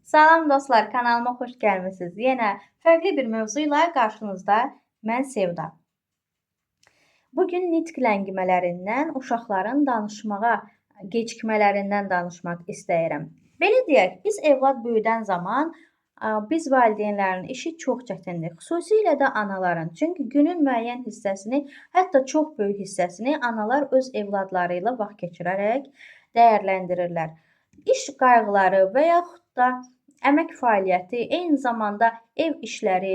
Salam dostlar, kanalıma xoş gəlmisiniz. Yenə fərqli bir mövzu ilə qarşınızda mən Sevda. Bugün nitq ləngimələrindən, uşaqların danışmağa gecikmələrindən danışmaq istəyirəm. Belə deyək, biz evlad böyüdən zaman biz valideynlərin işi çox çətindir. Xüsusilə də anaların. Çünki günün müəyyən hissəsini, hətta çox böyük hissəsini analar öz evladları ilə vaxt keçirərək dəyərləndirirlər. İş qayğıları və yaxud da əmək fəaliyyəti, eyni zamanda ev işləri,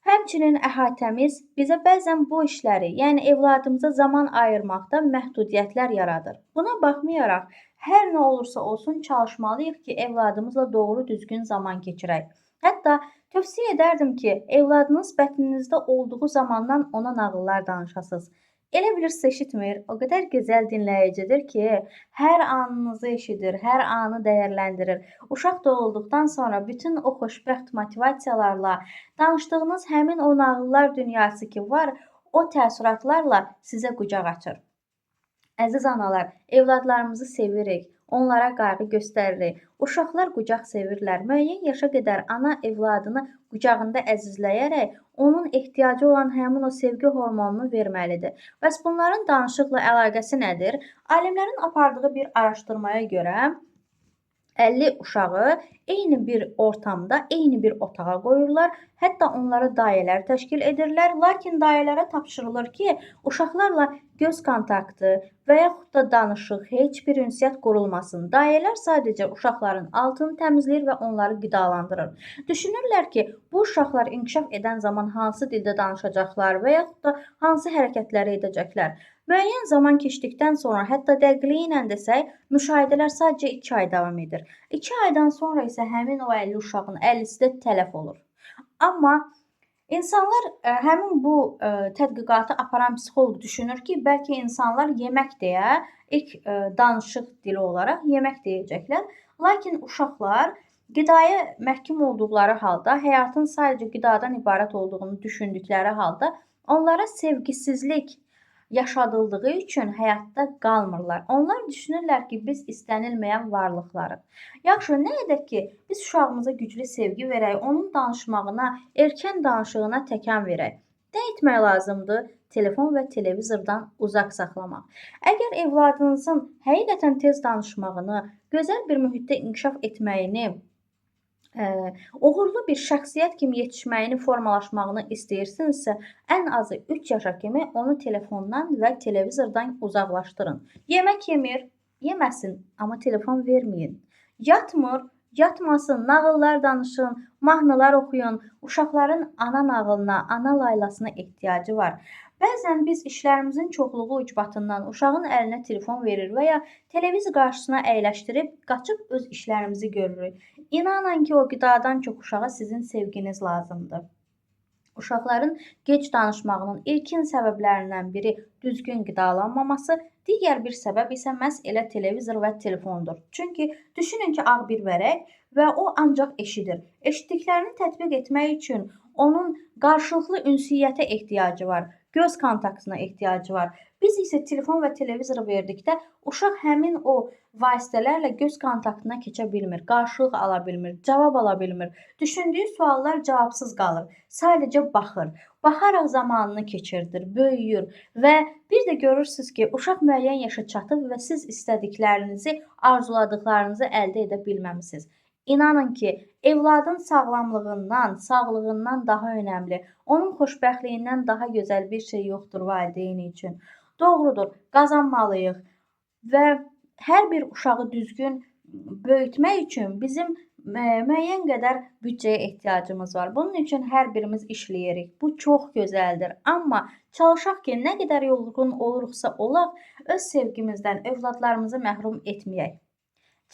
həmçinin əhatəmiz bizə bəzən bu işləri, yəni evladımıza zaman ayırmaqda məhdudiyyətlər yaradır. Buna baxmayaraq, hər nə olursa olsun çalışmalıyıq ki, evladımızla doğru düzgün zaman keçirək. Hətta tövsiyə edərdim ki, evladınız bətninizdə olduğu zamandan ona nağıllar danışasınız. Elə bilirsiniz eşitmir, o qədər gözəl dinləyicidir ki, hər anınızı eşidir, hər anı dəyərləndirir. Uşaq doğulduqdan sonra bütün o xoşbəxt motivasiyalarla, danışdığınız həmin o nağıllar dünyası ki var, o təəssüratlarla sizə qucaq açır. Əziz analar, evladlarımızı sevirik, onlara qayğı göstəririk. Uşaqlar qucaq sevirlər. Müəyyən yaşa qədər ana evladını qucağında əzizləyərək onun ehtiyacı olan həmin o sevgi hormonunu verməlidir. Bəs bunların danışıqla əlaqəsi nədir? Alimlərin apardığı bir araşdırmaya görə 50 uşağı eyni bir ortamda, eyni bir otağa qoyurlar. Hətta onlara dayələr təşkil edirlər. Lakin dayələrə tapşırılır ki, uşaqlarla göz kontaktı və yaxud da danışıq, heç bir ünsiyyət qurulmasın. Dayələr sadəcə uşaqların altını təmizləyir və onları qidalandırır. Düşünürlər ki, bu uşaqlar inkişaf edən zaman hansı dildə danışacaqlar və yaxud da hansı hərəkətləri edəcəklər. Müəyyən zaman keçdikdən sonra, hətta dəqiqliyi ilə desək, müşahidələr sadəcə 2 ay davam edir. 2 aydan sonra isə həmin o 50 uşağın 50-si də tələf olur. Amma insanlar həmin bu tədqiqatı aparan psixoloq düşünür ki, bəlkə insanlar yemək deyə ilk danışıq dili olaraq yemək deyəcəklər. Lakin uşaqlar qidaya məhkum olduqları halda, həyatın sadəcə qidadan ibarət olduğunu düşündükləri halda onlara sevgisizlik yaşadıldığı üçün həyatda qalmırlar. Onlar düşünürlər ki, biz istənilməyən varlıqlarıq. Yaxşı, nə edək ki, biz uşağımıza güclü sevgi verək, onun danışmağına, erkən danışığına təkan verək. Nə etmək lazımdır? Telefon və televizordan uzaq saxlamaq. Əgər evladınızın həqiqətən tez danışmağını, gözəl bir mühitdə inkişaf etməyini, uğurlu bir şəxsiyyət kimi yetişməyini, formalaşmağını istəyirsinizsə, ən azı 3 yaşa kimi onu telefondan və televizordan uzaqlaşdırın. Yemək yemir, yeməsin, amma telefon verməyin. Yatmır, yatmasın, nağıllar danışın, mahnılar oxuyun. Uşaqların ana nağılına, ana laylasına ehtiyacı var. Bəzən biz işlərimizin çoxluğu ucbatından uşağın əlinə telefon verir və ya televizor qarşısına əyləşdirib qaçıb öz işlərimizi görürük. İnanın ki, o qidadan çox uşağa sizin sevginiz lazımdır. Uşaqların gec danışmağının ilkin səbəblərindən biri düzgün qidalanmaması, digər bir səbəb isə məhz elə televizor və telefondur. Çünki düşünün ki, ağ bir vərəq və o ancaq eşidir. Eşitdiklərini tətbiq etmək üçün onun qarşılıqlı ünsiyyətə ehtiyacı var, göz kontaktına ehtiyacı var. Biz isə telefon və televizoru verdikdə uşaq həmin o vasitələrlə göz kontaktına keçə bilmir, qarşılıq ala bilmir, cavab ala bilmir. Düşündüyü suallar cavabsız qalır. Sadəcə baxır. Baxaraq zamanını keçirdir, böyüyür və bir də görürsünüz ki, uşaq müəyyən yaşa çatıb və siz istədiklərinizi, arzuladıqlarınızı əldə edə bilməmisiniz. İnanın ki, evladın sağlamlığından, sağlığından daha önəmli, onun xoşbəxtliyindən daha gözəl bir şey yoxdur valideyn üçün. Doğrudur, qazanmalıyıq və hər bir uşağı düzgün böyütmək üçün bizim müəyyən qədər büdcəyə ehtiyacımız var. Bunun üçün hər birimiz işləyirik. Bu çox gözəldir. Amma çalışaq ki, nə qədər yorğun oluruqsa olaq, öz sevgimizdən övladlarımızı məhrum etməyək.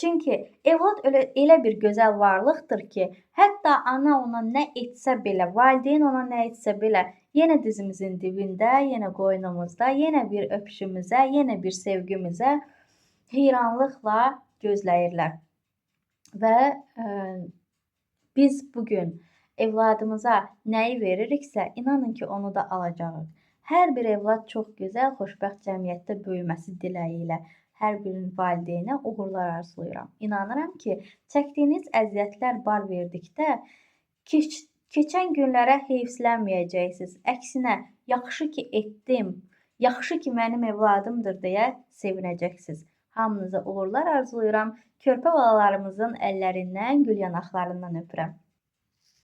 Çünki evlad elə bir gözəl varlıqdır ki, hətta ana ona nə etsə belə, valideyn ona nə etsə belə, yenə dizimizin dibində, yenə qoynumuzda, yenə bir öpüşümüzə, yenə bir sevgimizə heyranlıqla gözləyirlər. Və biz bugün evladımıza nəyi veririksə, inanın ki, onu da alacağıq. Hər bir evlad çox gözəl, xoşbəxt cəmiyyətdə böyüməsi diləyi ilə. Hər bir valideynə uğurlar arzulayıram. İnanıram ki, çəkdiyiniz əziyyətlər bar verdikdə keçən günlərə heyfsilənməyəcəksiniz. Əksinə, yaxşı ki etdim, yaxşı ki mənim övladımdır deyə sevinəcəksiniz. Hamınıza uğurlar arzulayıram. Körpə balalarımızın əllərindən, gül yanaqlarından öpürəm.